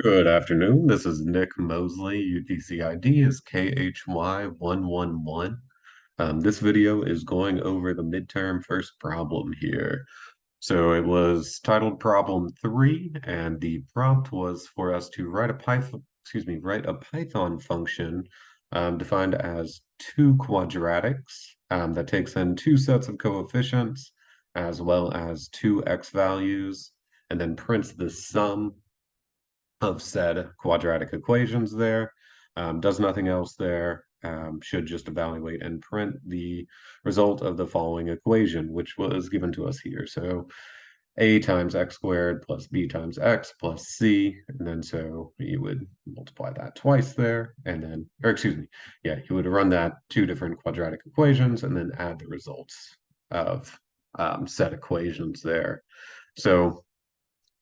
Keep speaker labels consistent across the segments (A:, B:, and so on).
A: Good afternoon. This is Nick Mosley. UTC ID is KHY111. This video is going over the midterm first problem here. So it was titled Problem 3, and the prompt was for us to write a Python function defined as two quadratics that takes in two sets of coefficients as well as two x values, and then prints the sum of said quadratic equations there. Does nothing else there. Should just evaluate and print the result of the following equation, which was given to us here. So a times x squared plus b times x plus c, and then so you would multiply that twice there, and then, or excuse me, yeah, you would run that two different quadratic equations and then add the results of said equations there. So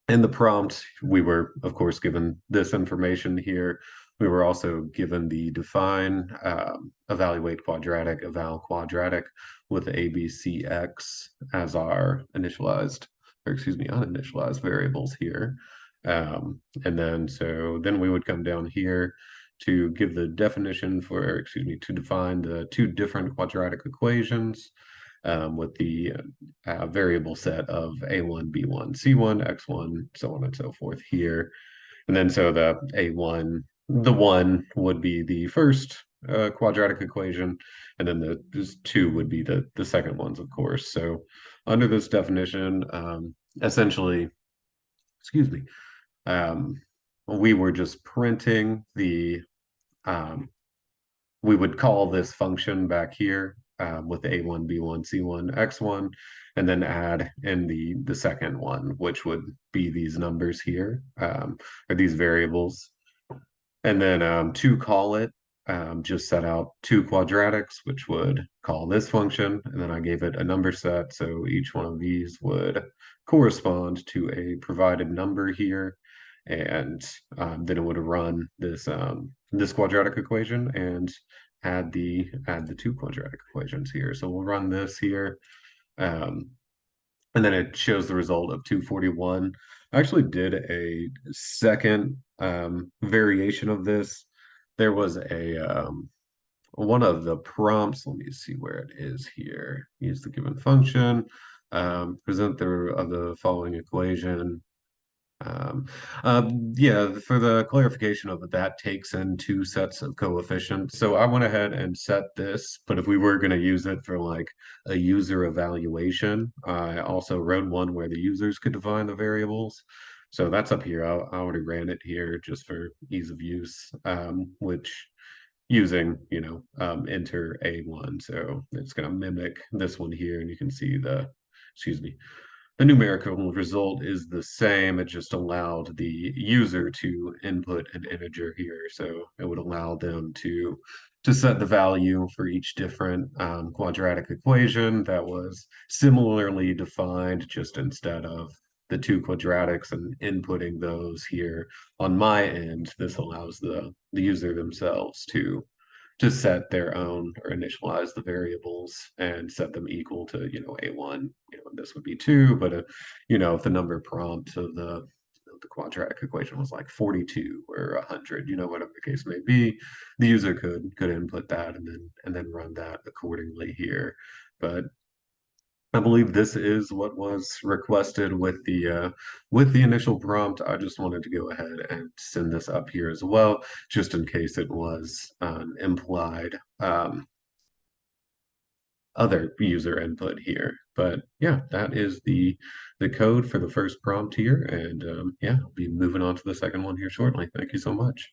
A: in the prompt, we were, of course, given this information here. We were also given the define, evaluate quadratic, eval quadratic with ABCX as our initialized, or excuse me, uninitialized variables here. And then we would come down here to give the definition for, or excuse me, to define the two different quadratic equations with the variable set of A1, B1, C1, X1, so on and so forth here. And then so the A1, the one would be the first quadratic equation, and then the two would be the second ones, of course. So under this definition, essentially, excuse me, um, we were just printing the um, we would call this function back here with A1, B1, C1, X1, and then add in the second one, which would be these numbers here, or these variables. And then to call it, just set out two quadratics, which would call this function, and then I gave it a number set, so each one of these would correspond to a provided number here, and then it would run this quadratic equation and add the two quadratic equations here. So we'll run this here, um, and then it shows the result of 241. I actually did a second variation of this. There was a one of the prompts. Let me see where it is here. Use the given function. Present the following equation. Um, yeah, for the clarification of it, that takes in two sets of coefficients. So I went ahead and set this, but if we were going to use it for like a user evaluation, I also wrote one where the users could define the variables. So that's up here. I already ran it here just for ease of use, which using, enter A1. So it's going to mimic this one here, and you can see excuse me, the numerical result is the same. It just allowed the user to input an integer here. So it would allow them to set the value for each different quadratic equation that was similarly defined, just instead of the two quadratics and inputting those here on my end. This allows the user themselves to set their own or initialize the variables and set them equal to, A1, this would be 2, but, if the number prompt of the quadratic equation was like 42 or 100, whatever the case may be, the user could input that and then run that accordingly here. But I believe this is what was requested with the initial prompt. I just wanted to go ahead and send this up here as well, just in case it was implied other user input here. But yeah, that is the code for the first prompt here, and yeah, I'll be moving on to the second one here shortly. Thank you so much.